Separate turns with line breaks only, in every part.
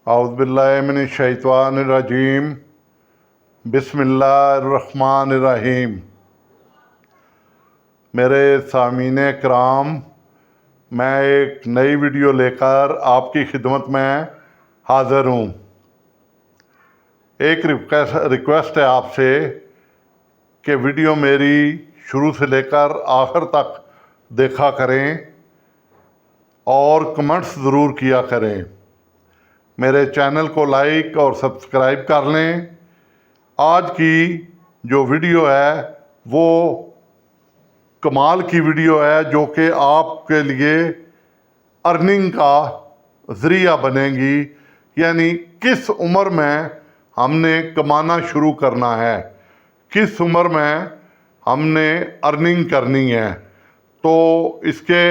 اعوذ باللہ من الشیطان الرجیم بسم اللہ الرحمن الرحیم۔ میرے سامعین کرام، میں ایک نئی ویڈیو لے کر آپ کی خدمت میں حاضر ہوں۔ ایک ریکویسٹ ہے آپ سے کہ ویڈیو میری شروع سے لے کر آخر تک دیکھا کریں اور کمنٹس ضرور کیا کریں۔ میرے چینل کو لائک اور سبسکرائب کر لیں۔ آج کی جو ویڈیو ہے وہ کمال کی ویڈیو ہے، جو کہ آپ کے لیے ارننگ کا ذریعہ بنے گی، یعنی کس عمر میں ہم نے کمانا شروع کرنا ہے، کس عمر میں ہم نے ارننگ کرنی ہے۔ تو اس کے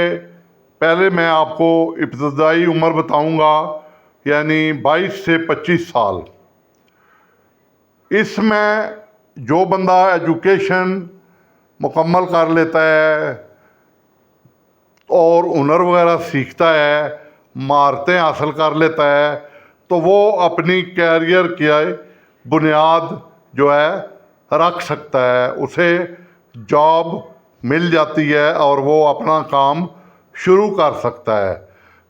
پہلے میں آپ کو ابتدائی عمر بتاؤں گا، یعنی 22 سے 25 سال۔ اس میں جو بندہ ایجوکیشن مکمل کر لیتا ہے اور ہنر وغیرہ سیکھتا ہے، مہارتیں حاصل کر لیتا ہے، تو وہ اپنی کیریئر کی بنیاد جو ہے رکھ سکتا ہے، اسے جاب مل جاتی ہے اور وہ اپنا کام شروع کر سکتا ہے،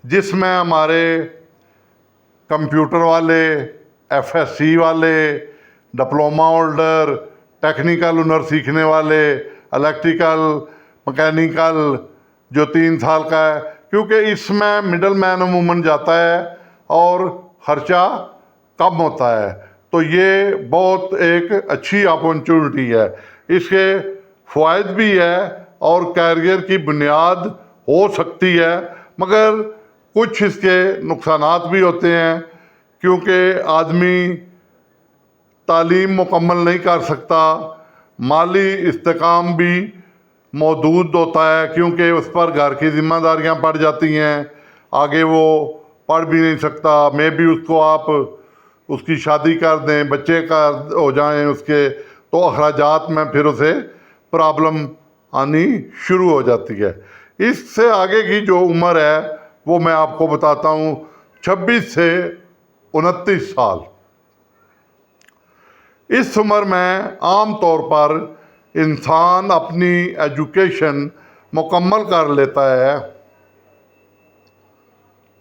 جس میں ہمارے کمپیوٹر والے، ایف ایس سی والے، ڈپلومہ ہولڈر، ٹیکنیکل ہنر سیکھنے والے، الیکٹریکل، مکینیکل جو 3 سال کا ہے، کیونکہ اس میں مڈل مین عموماً جاتا ہے اور خرچہ کم ہوتا ہے، تو یہ بہت ایک اچھی اپارچونٹی ہے۔ اس کے فوائد بھی ہے اور کیریئر کی بنیاد ہو سکتی ہے، مگر کچھ اس کے نقصانات بھی ہوتے ہیں، کیونکہ آدمی تعلیم مکمل نہیں کر سکتا، مالی استحکام بھی محدود ہوتا ہے، کیونکہ اس پر گھر کی ذمہ داریاں پڑ جاتی ہیں، آگے وہ پڑھ بھی نہیں سکتا۔ میں بھی اس کو آپ اس کی شادی کر دیں، بچے کا ہو جائیں اس کے، تو اخراجات میں پھر اسے پرابلم آنی شروع ہو جاتی ہے۔ اس سے آگے کی جو عمر ہے وہ میں آپ کو بتاتا ہوں، 26 سے 29 سال۔ اس عمر میں عام طور پر انسان اپنی ایجوکیشن مکمل کر لیتا ہے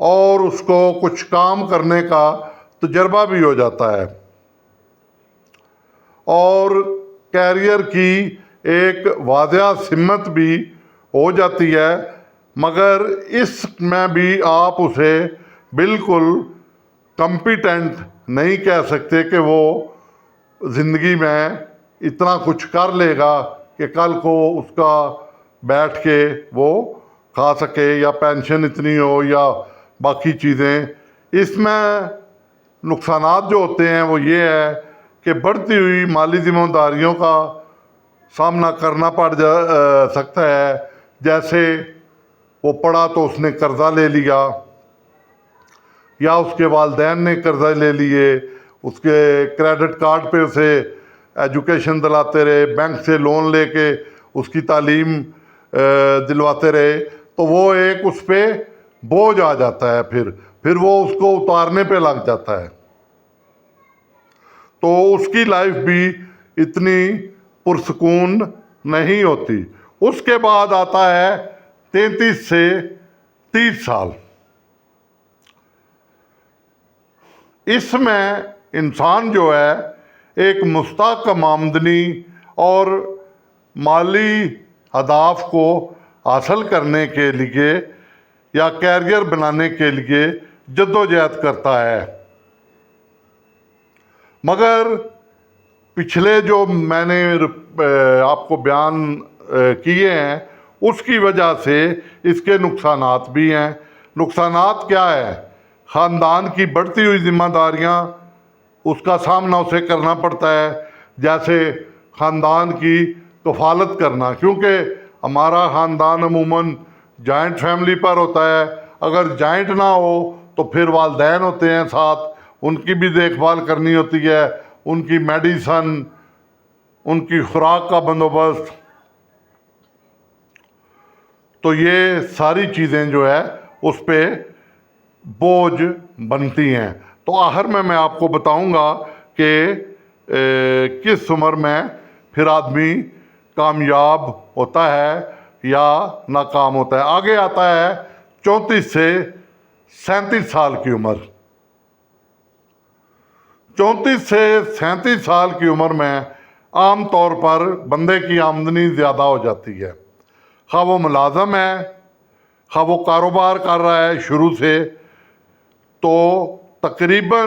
اور اس کو کچھ کام کرنے کا تجربہ بھی ہو جاتا ہے اور کیریئر کی ایک واضح سمت بھی ہو جاتی ہے، مگر اس میں بھی آپ اسے بالکل کمپیٹنٹ نہیں کہہ سکتے کہ وہ زندگی میں اتنا کچھ کر لے گا کہ کل کو اس کا بیٹھ کے وہ کھا سکے، یا پینشن اتنی ہو یا باقی چیزیں۔ اس میں نقصانات جو ہوتے ہیں وہ یہ ہے کہ بڑھتی ہوئی مالی ذمہ داریوں کا سامنا کرنا پڑ سکتا ہے، جیسے وہ پڑھا تو اس نے قرضہ لے لیا، یا اس کے والدین نے قرضہ لے لیے، اس کے کریڈٹ کارڈ پہ اسے ایجوکیشن دلاتے رہے، بینک سے لون لے کے اس کی تعلیم دلواتے رہے، تو وہ ایک اس پہ بوجھ آ جاتا ہے، پھر وہ اس کو اتارنے پہ لگ جاتا ہے، تو اس کی لائف بھی اتنی پرسکون نہیں ہوتی۔ اس کے بعد آتا ہے 33 سے 30 سال۔ اس میں انسان جو ہے ایک مستحکم آمدنی اور مالی اہداف کو حاصل کرنے کے لیے یا کیریئر بنانے کے لیے جدوجہد کرتا ہے، مگر پچھلے جو میں نے آپ کو بیان کیے ہیں اس کی وجہ سے اس کے نقصانات بھی ہیں۔ نقصانات کیا ہے؟ خاندان کی بڑھتی ہوئی ذمہ داریاں، اس کا سامنا اسے کرنا پڑتا ہے، جیسے خاندان کی کفالت کرنا، کیونکہ ہمارا خاندان عموماً جوائنٹ فیملی پر ہوتا ہے۔ اگر جوائنٹ نہ ہو تو پھر والدین ہوتے ہیں ساتھ، ان کی بھی دیکھ بھال کرنی ہوتی ہے، ان کی میڈیسن، ان کی خوراک کا بندوبست، تو یہ ساری چیزیں جو ہے اس پہ بوجھ بنتی ہیں۔ تو آخر میں آپ کو بتاؤں گا کہ کس عمر میں پھر آدمی کامیاب ہوتا ہے یا ناکام ہوتا ہے۔ آگے آتا ہے 34 سے 37 سال کی عمر۔ 34 سے 37 سال کی عمر میں عام طور پر بندے کی آمدنی زیادہ ہو جاتی ہے، خواہ وہ ملازم ہے، خواہ وہ کاروبار کر رہا ہے شروع سے، تو تقریباً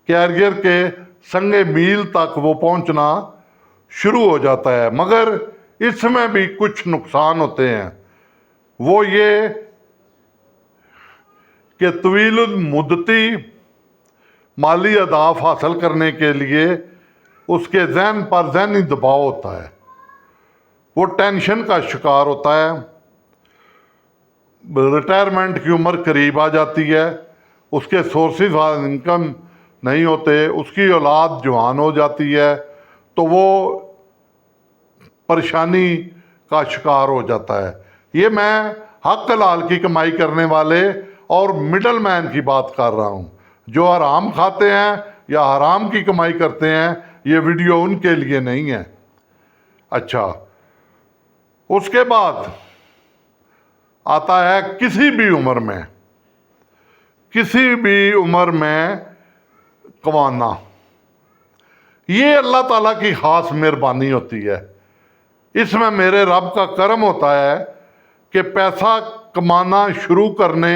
کیریئر کے سنگ میل تک وہ پہنچنا شروع ہو جاتا ہے۔ مگر اس میں بھی کچھ نقصان ہوتے ہیں، وہ یہ کہ طویل المدتی مالی اہداف حاصل کرنے کے لیے اس کے ذہن پر ذہنی دباؤ ہوتا ہے، وہ ٹینشن کا شکار ہوتا ہے، ریٹائرمنٹ کی عمر قریب آ جاتی ہے، اس کے سورسز آف انکم نہیں ہوتے، اس کی اولاد جوان ہو جاتی ہے، تو وہ پریشانی کا شکار ہو جاتا ہے۔ یہ میں حق حلال کی کمائی کرنے والے اور مڈل مین کی بات کر رہا ہوں، جو حرام کھاتے ہیں یا حرام کی کمائی کرتے ہیں، یہ ویڈیو ان کے لیے نہیں ہے۔ اچھا، اس کے بعد آتا ہے کسی بھی عمر میں کمانا۔ یہ اللہ تعالیٰ کی خاص مہربانی ہوتی ہے، اس میں میرے رب کا کرم ہوتا ہے کہ پیسہ کمانا شروع کرنے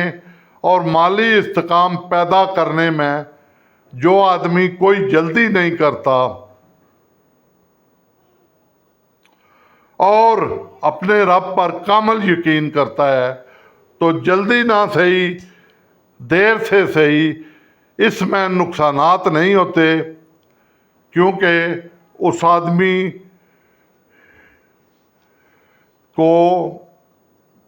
اور مالی استحکام پیدا کرنے میں جو آدمی کوئی جلدی نہیں کرتا اور اپنے رب پر کامل یقین کرتا ہے، تو جلدی نہ صحیح دیر سے صحیح اس میں نقصانات نہیں ہوتے، کیونکہ اس آدمی کو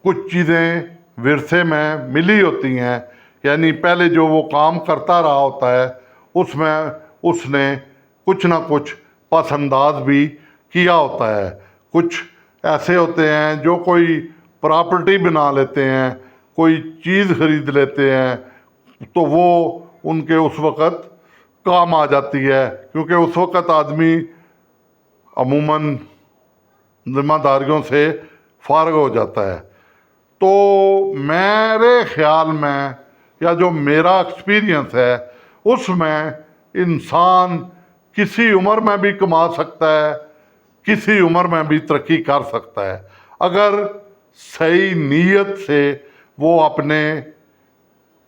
کچھ چیزیں ورثے میں ملی ہوتی ہیں، یعنی پہلے جو وہ کام کرتا رہا ہوتا ہے اس میں اس نے کچھ نہ کچھ پس انداز بھی کیا ہوتا ہے۔ کچھ ایسے ہوتے ہیں جو کوئی پراپرٹی بنا لیتے ہیں، کوئی چیز خرید لیتے ہیں، تو وہ ان کے اس وقت کام آ جاتی ہے، کیونکہ اس وقت آدمی عموماً ذمہ داریوں سے فارغ ہو جاتا ہے۔ تو میرے خیال میں یا جو میرا ایکسپیرینس ہے اس میں انسان کسی عمر میں بھی کما سکتا ہے، کسی عمر میں بھی ترقی کر سکتا ہے، اگر صحیح نیت سے وہ اپنے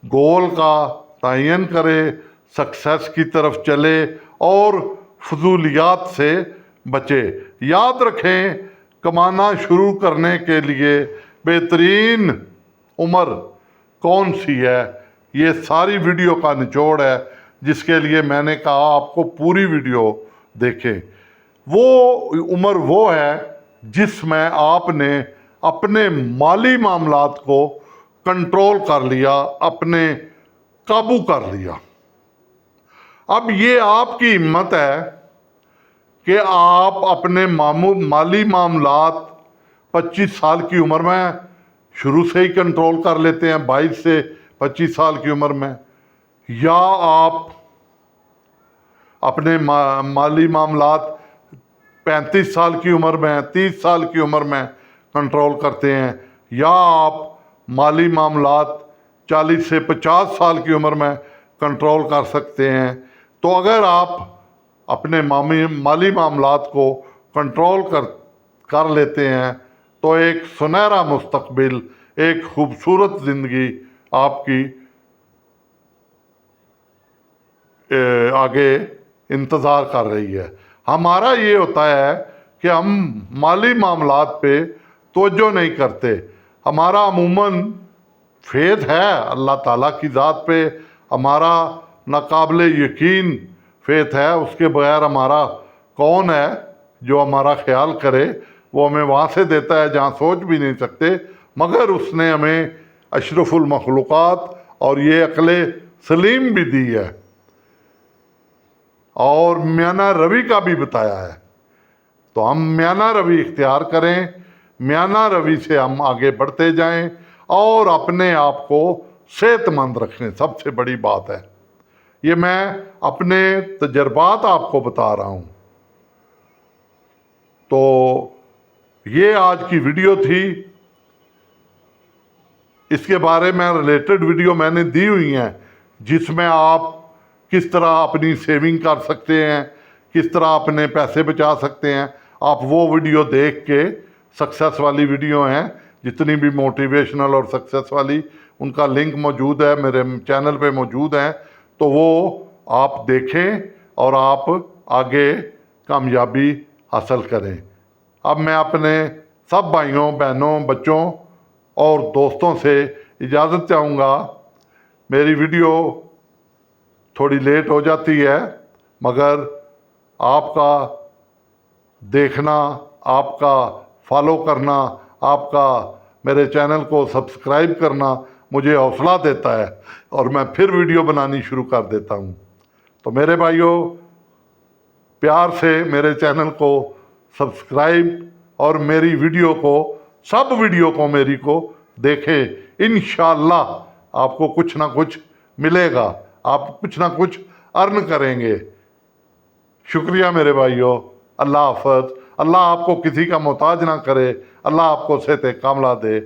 گول کا تعین کرے، سکسیس کی طرف چلے اور فضولیات سے بچے۔ یاد رکھیں، کمانا شروع کرنے کے لیے بہترین عمر کون سی ہے، یہ ساری ویڈیو کا نچوڑ ہے، جس کے لیے میں نے کہا آپ کو پوری ویڈیو دیکھیں۔ وہ عمر وہ ہے جس میں آپ نے اپنے مالی معاملات کو کنٹرول کر لیا، اپنے قابو کر لیا۔ اب یہ آپ کی ہمت ہے کہ آپ اپنے مالی معاملات 25 سال کی عمر میں شروع سے ہی کنٹرول کر لیتے ہیں، 22 سے 25 سال کی عمر میں، یا آپ اپنے مالی معاملات 35 سال کی عمر میں، 30 سال کی عمر میں کنٹرول کرتے ہیں، یا آپ مالی معاملات 40 سے 50 سال کی عمر میں کنٹرول کر سکتے ہیں۔ تو اگر آپ اپنے مالی معاملات کو کنٹرول کر لیتے ہیں تو ایک سنہرا مستقبل، ایک خوبصورت زندگی آپ کی آگے انتظار کر رہی ہے۔ ہمارا یہ ہوتا ہے کہ ہم مالی معاملات پہ توجہ نہیں کرتے، ہمارا عموماً فیتھ ہے اللہ تعالیٰ کی ذات پہ، ہمارا ناقابل یقین فیتھ ہے، اس کے بغیر ہمارا کون ہے جو ہمارا خیال کرے، وہ ہمیں وہاں سے دیتا ہے جہاں سوچ بھی نہیں سکتے، مگر اس نے ہمیں اشرف المخلوقات اور یہ عقل سلیم بھی دی ہے اور میانہ روی کا بھی بتایا ہے۔ تو ہم میانہ روی اختیار کریں، میانہ روی سے ہم آگے بڑھتے جائیں اور اپنے آپ کو صحت مند رکھیں، سب سے بڑی بات ہے۔ یہ میں اپنے تجربات آپ کو بتا رہا ہوں۔ تو یہ آج کی ویڈیو تھی، اس کے بارے میں ریلیٹڈ ویڈیو میں نے دی ہوئی ہیں جس میں آپ کس طرح اپنی سیونگ کر سکتے ہیں، کس طرح اپنے پیسے بچا سکتے ہیں۔ آپ وہ ویڈیو دیکھ کے، سکسیس والی ویڈیو ہیں جتنی بھی موٹیویشنل اور سکسیس والی، ان کا لنک موجود ہے میرے چینل پہ موجود ہیں، تو وہ آپ دیکھیں اور آپ آگے کامیابی حاصل کریں۔ اب میں اپنے سب بھائیوں، بہنوں، بچوں اور دوستوں سے اجازت چاہوں گا۔ میری ویڈیو تھوڑی لیٹ ہو جاتی ہے، مگر آپ کا دیکھنا، آپ کا فالو کرنا، آپ کا میرے چینل کو سبسکرائب کرنا مجھے حوصلہ دیتا ہے اور میں پھر ویڈیو بنانی شروع کر دیتا ہوں۔ تو میرے بھائیوں، پیار سے میرے چینل کو سبسکرائب اور میری ویڈیو کو، سب ویڈیو کو میری کو دیکھیں۔ انشاءاللہ آپ کو کچھ نہ کچھ ملے گا، آپ کچھ نہ کچھ ارن کریں گے۔ شکریہ میرے بھائیوں، اللہ حافظ۔ اللہ آپ کو کسی کا محتاج نہ کرے، اللہ آپ کو صحت کاملہ دے۔